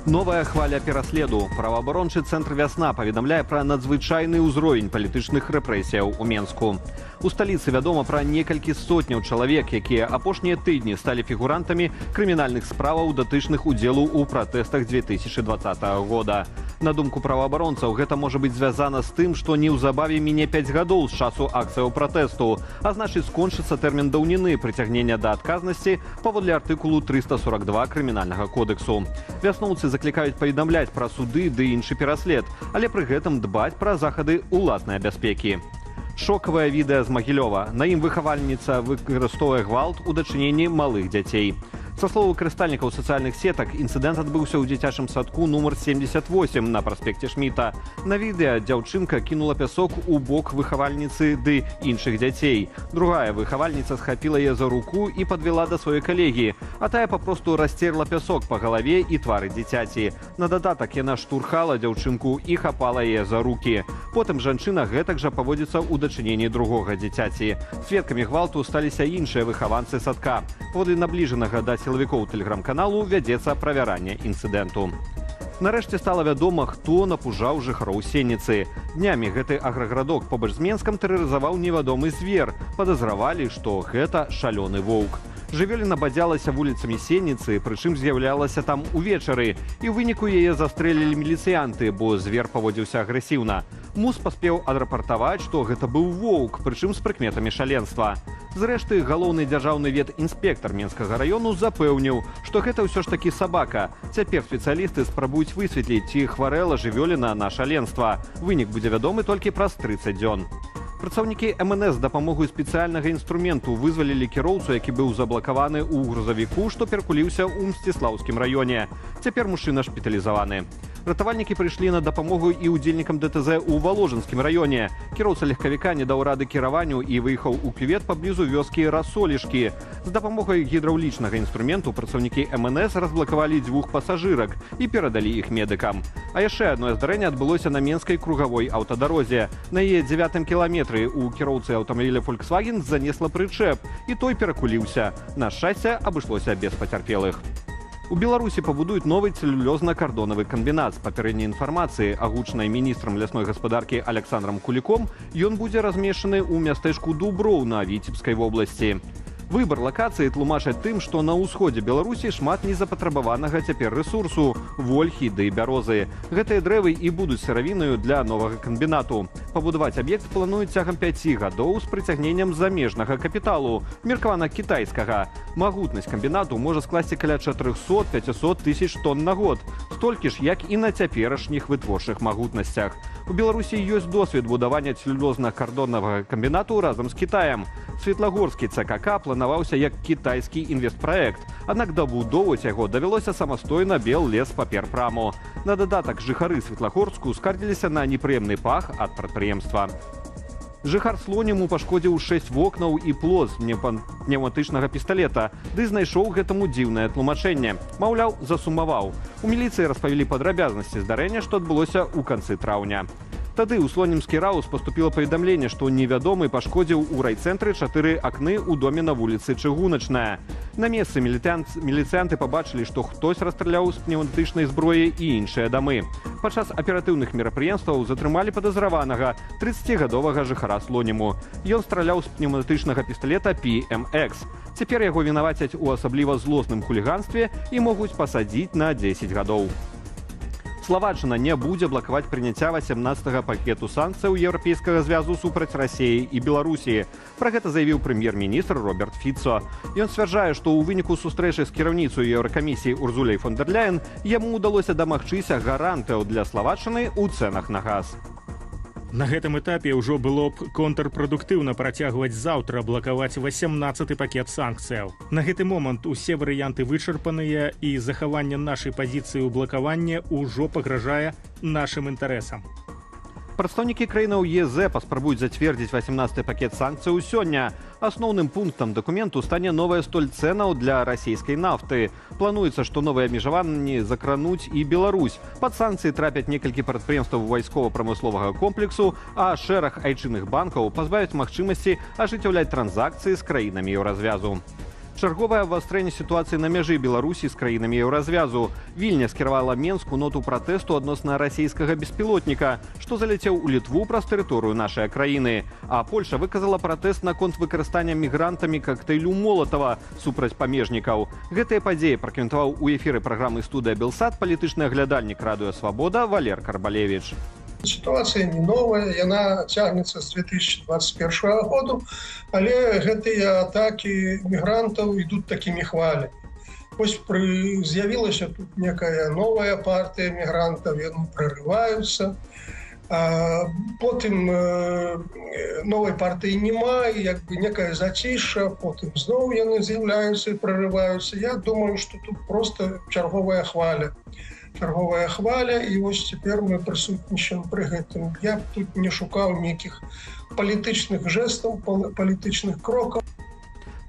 Новая хваля пераследу. Праваабарончы цэнтр «Вясна» паведамляе пра надзвычайны ўзровень палітычных рэпрэсіяў у Менску. У сталіцы вядома пра некалькі сотняў чалавек, якія апошнія тыдні сталі фігурантамі крымінальных справаў, датычных удзелу ў пратэстах 2020 года. На думку праваабаронцаў, гэта можа быць звязана з тым, што неўзабаве міне 5 гадоў з часу акцыяў пратэсту, а значыць скончыцца тэрмін даўніны прыцягнення да адказнасці паводле артыкулу 342 крымінальнага кодексу. Вясноўцы заклікаюць паведамляць пра суды ды іншы пераслед, але пры гэтым дбаць пра захады ўласнай бяспекі. Шокавае відэа з Магілёва. На ім выхавальніца выкарыстоўвае гвалт у дачыненні малых дзяцей. Са словаў карыстальнікаў сацыяльных сетак, інцыдэнт адбыўся ў дзіцячым садку нумар 78 на праспекце Шміта. На відэа дзяўчынка кінула пясок у бок выхавальніцы ды іншых дзяцей. Другая выхавальніца схапіла яе за руку і падвела да сваёй калегі, а тая папросту расцерла пясок па галаве і твары дзіцяці. На дадатак яна штурхала дзяўчынку і хапала яе за рукі. Потым жанчына гэтак жа паводзіцца ў дачыненні другога дзіцяці. Сведкамі гвалту сталіся іншыя выхаванцы садка. Паводле набліжанага да сілавікоў тэлеграм-каналу вядзецца правяранне інцыдэнту. Нарэшце стала вядома, хто напужаў жыхароў Сенніцы. Днямі гэты аграгарадок побач з Менскам тэрарызаваў невядомы звер. Падазравалі, што гэта шалёны воўк. Жывёліна бадзялася вуліцамі Сенніцы, прычым з'яўлялася там увечары. І ў выніку яе застрэлілі міліцыянты, бо звер паводзіўся агрэсіўна. МУЗ паспеў адрапартаваць, што гэта быў воўк, прычым з прыкметамі шаленства. Зрэшты, галоўны дзяржаўны ветінспектар Менскага раёну запэўніў, што гэта ўсё ж такі сабака. Цяпер спецыялісты спрабуюць высветліць, ці хварэла жывёліна на шаленства. Вынік будзе вядомы толькі праз 30 дзён. Працаўнікі МНС з дапамогай спецыяльнага інструменту вызвалілі кіроўцу, які быў заблакаваны ў грузавіку, што перкуліўся ў Мсціслаўскім раёне. Цяпер мужчына шпіталізаваны. Ратавальнікі прыйшлі на дапамогу і ўдзельнікам ДТЗ ў Валожынскім раёне. Кіроўца легкавіка не даў рады кіраванню і выехаў у кювет паблізу вёскі Рассолішкі. З дапамогай гідраўлічнага інструменту працаўнікі МНС разблакавалі 2 пасажырак і перадалі іх медыкам. А яшчэ адно здарэнне адбылося на Менскай кругавой аўтадарозе. На яе 9-м кіламетры у кіроўцы аўтамабіля Volkswagen занесла прычэп, і той перакуліўся. На шчасце, абышлося без пацярпелых. У Беларусі пабудуюць новы цэлюлёзна-кардонавы камбінат. З папярэдняй інфармацыі, агучанай міністрам лясной гаспадаркі Александрам Куліком, ён будзе размешчаны ў мястэчку Дуброў на Віцебскай вобласці. Выбар лакацыі тлумачаць тым, што на ўсходзе Беларусі шмат незапатрабаванага цяпер рэсурсу – вольхі ды бярозы. Гэтыя дрэвы і будуць сыравінаю для новага камбінату. Пабудаваць аб'ект плануюць цягам 5 гадоў з прыцягненнем замежнага капіталу, меркавана кітайскага. Магутнасць камбінату можа скласці каля 400-500 тысяч тонн на год, столькі ж, як і на цяперашніх вытворчых магутнасцях. У Беларусі ёсць досвед будавання цэлюлёзна-кардонавага камбінату разам з Кітаем. Светлагорскі ЦКК планаваўся як кітайскі інвестпраект, аднак дабудоўваць яго давялося самастойна Беллеспаперпраму. На дадатак жыхары Светлагорску скардзіліся на непрыемны пах ад прадпрыемства. Жыхар Слоніму пашкодзіў 6 вокнаў і плот з пнеўматычнага пісталета, ды знайшоў гэтаму дзіўнае тлумачэнне. Маўляў, засумаваў. У міліцыі распавялі падрабязнасці здарэння, што адбылося ў канцы траўня. Тады ў Слонімскі раус паступіла паведамленне, што невядомы пашкодзіў у райцэнтры 4 акны ў доме на вуліцы Чыгуначная. На месцы міліцыянты пабачылі, што хтось расстраляў з пнеўматычнай зброі і іншыя дамы. Падчас аператыўных мерапрыемстваў затрымалі падазраванага 30-гадовага жыхара Слоніму. Ён страляў з пнеўматычнага пісталета PMX. Цяпер яго вінавацяць у асабліва злосным хуліганстве і могуць пасадзіць на 10 гадоў. Словаччына не будзе блакаваць прыняцця 18-га пакету санкцыяў Еўрапейскага звязу супраць Расіі і Беларусі. Пра гэта заявіў прэм'ер-міністр Роберт Фіцо. Ён сцвярджае, што ў выніку сустрэчы з кіраўніцай Еўракамісіі Урзуляй фон дэр Ляен яму ўдалося дамагчыся гарантыяў для Словаччыны ў цэнах на газ. На гэтым этапе ўжо было б контрпрадуктыўна працягваць заўтра блакаваць 18-ы пакет санкцыяў. На гэты момант усе варыянты вычарпаныя і захаванне нашай пазіцыі ў блакаванне ўжо пагражае нашым інтарэсам. Прадстаўнікі краінаў ЕЗ паспрабуюць зацвердзіць 18-й пакет санкцыяў сёння. Асноўным пунктам дакументу стане новая столь цэнаў для расійскай нафты. Плануецца, што новыя абмежаванні закрануць і Беларусь. Пад санкцыі трапяць некалькі прадпрыемстваў вайскова-прамысловага комплексу, а шэраг айчынных банкаў пазбавяць магчымасці ажыццяўляць транзакцыі з краінамі еўразвязу. Чарговае абвастрэнне сітуацыі на мяжы Беларусі з краінамі еўразвязу. Вільня скіравала Менску ноту пратэсту адносна расійскага беспілотніка, што заляцеў у Літву праз тэрыторыю нашай краіны. А Польша выказала пратэст наконт выкарыстання мігрантамі кактэйлю Молатава супраць памежнікаў. Гэтыя падзеі пракаментаваў у эфіры праграмы «Студыя Белсат» палітычны аглядальнік радыё «Свабода» Валер Карбалевіч. Ситуация не новая, она тянется с 2021 года, але гэтыя атаки мигрантов идут такими хвалями. Пусть з'явилась тут некая новая партия мигрантов, и они прорываются. Потым новой партии нема, и некая затиша, потым зноў яны з'яўляюцца и прорываются. Я думаю, что тут просто черговая хваля. Черговая хваля, и вот теперь мы присутнічаем при гэтым. Я тут не шукаў нейкіх палітычных жестаў, палітычных крокаў.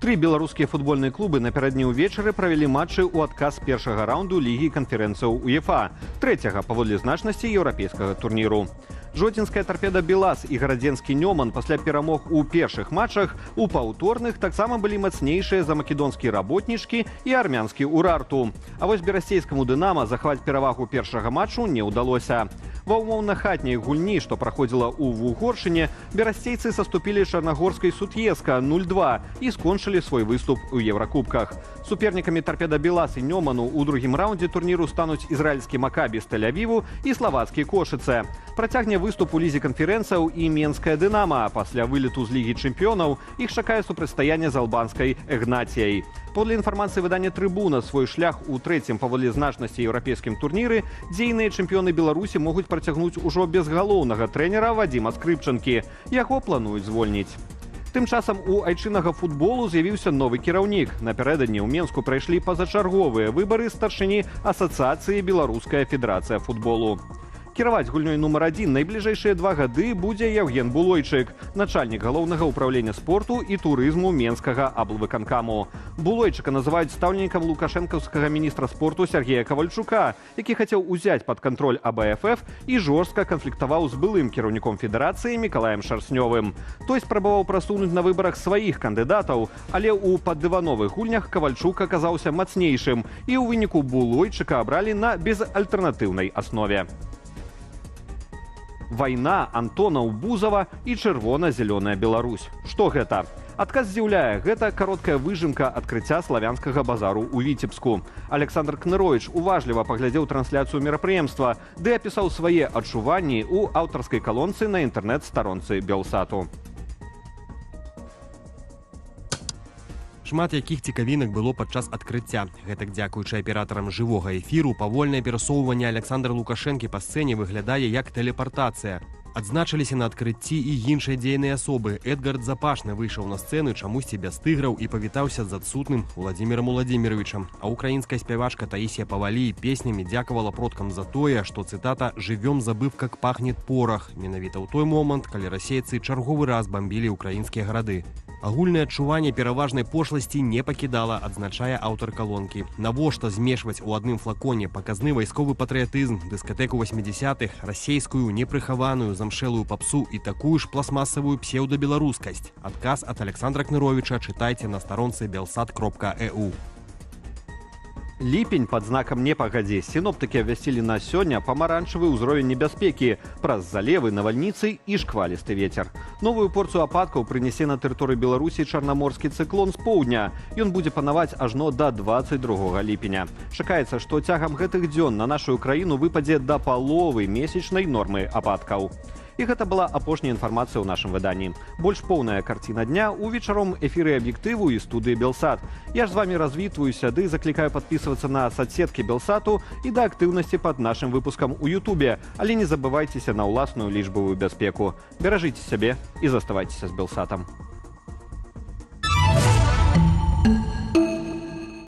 3 беларускія футбольныя клубы напярэдадні ўвечары правялі матчы ў адказ першага раунду Лігі канферэнцыяў УЕФА, трэцяга паводле значнасці еўрапейскага турніру. Жодзінская «Торпеда Белас» і гарадзенскі «Нёман» пасля перамог у першых матчах у паўторных таксама былі мацнейшыя за македонскія работнічкі і армянскі «Урарту». А вось берасцейскаму «Дынама» захваць перавагу першага матчу не ўдалося. Ва ўмоўна-хатняй гульні, што праходзіла ў Вугоршыне, берасцейцы саступілі чарнагорскай «Сут'еска» 0-2 і скончылі свой выступ у Еўракубках. Супернікамі «Торпеда Белас» і «Нёману» у другім раўндзе турніру стануць ізраільскі «Макабі» з Тель-Авіву і славацкі «Кошыце». Працягне выступ у Лізе канферэнцыяў і менская «Дынама». Пасля вылету з Лігі чэмпіёнаў іх чакае супрацьстаянне з албанскай «Эгнацыяй». Паводле інфармацыі выдання «Трыбуна», свой шлях у трэцім паводле значнасці еўрапейскім турніры дзейныя чэмпіёны Беларусі могуць працягнуць ужо без галоўнага трэнера Вадзіма Скрыпчанкі. Яго плануюць звольніць. Тым часам у айчыннага футболу з'явіўся новы кіраўнік. Напярэдадні ў Менску прайшлі пазачарговыя выбары старшыні Асацыяцыі Беларуская федэрацыя футболу. Кіраваць гульнёй нумар 1 найбліжэйшыя 2 гады будзе Яўген Булойчык, начальнік галоўнага ўправлення спорту і турызму Менскага аблвыканкаму. Булойчыка называюць стаўленікам лукашэнкаўскага міністра спорту Сергея Кавальчука, які хацеў узяць пад кантроль АБФФ і жорстка канфліктаваў з былым кіраўніком федэрацыі Мікалаем Шарснёвым. Той спрабаваў прасунуць на выбарах сваіх кандыдатаў, але ў паддывановых гульнях Кавальчук аказаўся мацнейшым, і ў выніку Булойчыка абралі на безальтэрнатыўнай аснове. Вайна Антонаў Бузава і чырвона-зялёная Беларусь. Што гэта? Адказ з'яўляе, гэта кароткая выжымка адкрыцця славянскага базару ў Віцебску. Александр Кныровіч уважліва паглядзеў трансляцыю мерапрыемства, ды апісаў свае адчуванні ў аўтарскай калонцы на інтэрнэт-старонцы Белсату. Шмат якіх цікавінак было падчас адкрыцця. Гэтак дзякуючы аператарам жывога эфіру, павольнае перасоўванне Александра Лукашэнкі па сцэне выглядае як тэлепартацыя. Адзначыліся на адкрыцці і іншыя дзейныя асобы. Эдгард Запашны выйшаў на сцэну чамусьці без тыграў і павітаўся з адсутным Владзімірам Уладзіміровичам. А украінская спявачка Таісія Павалій песнямі дзякавала продкам за тое, што, цытата, «жывём забыв, как пахнет порох», менавіта ў той момант, калі расейцы чарговы раз бамбілі украінскія гарады. Агульнае адчуванне пераважнай пошласці не пакідала, адзначае аўтар калонкі. Навошта змешваць у адным флаконе паказны вайсковы патрыятызм, дыскатэку 80-х, расейскую, непрыхаваную, замшэлую папсу і такую ж пластмасавую псеўдабеларускасць? Адказ ад Александра Кныровіча чытайце на старонцы belsat.eu. Ліпень пад знакам «не пагадзі». Сіноптыкі абвясцілі на сёння памаранчавы ўзровень небяспекі праз залевы, навальніцы і шквалісты вецер. Новую порцыю ападкаў прынясе на тэрыторыі Беларусі чарнаморскі цыклон з поўдня. Ён будзе панаваць ажно да 22 ліпеня. Чакаецца, што цягам гэтых дзён на нашу краіну выпадзе да паловы месячнай нормы ападкаў. І гэта была апошняя інфармацыя ў нашым выданні. Больш поўная карціна дня ў вечаром эфіры аб'ектыву і студыі Белсат. Я ж з вамі развітваюся, ды заклікаю падпісвацца на соцсеткі Белсату і да актыўнасці пад нашым выпускам у Ютубе. Але не забывайцеся на ўласную лічбавую бяспеку. Беражыце сябе і заставайцеся з Белсатам.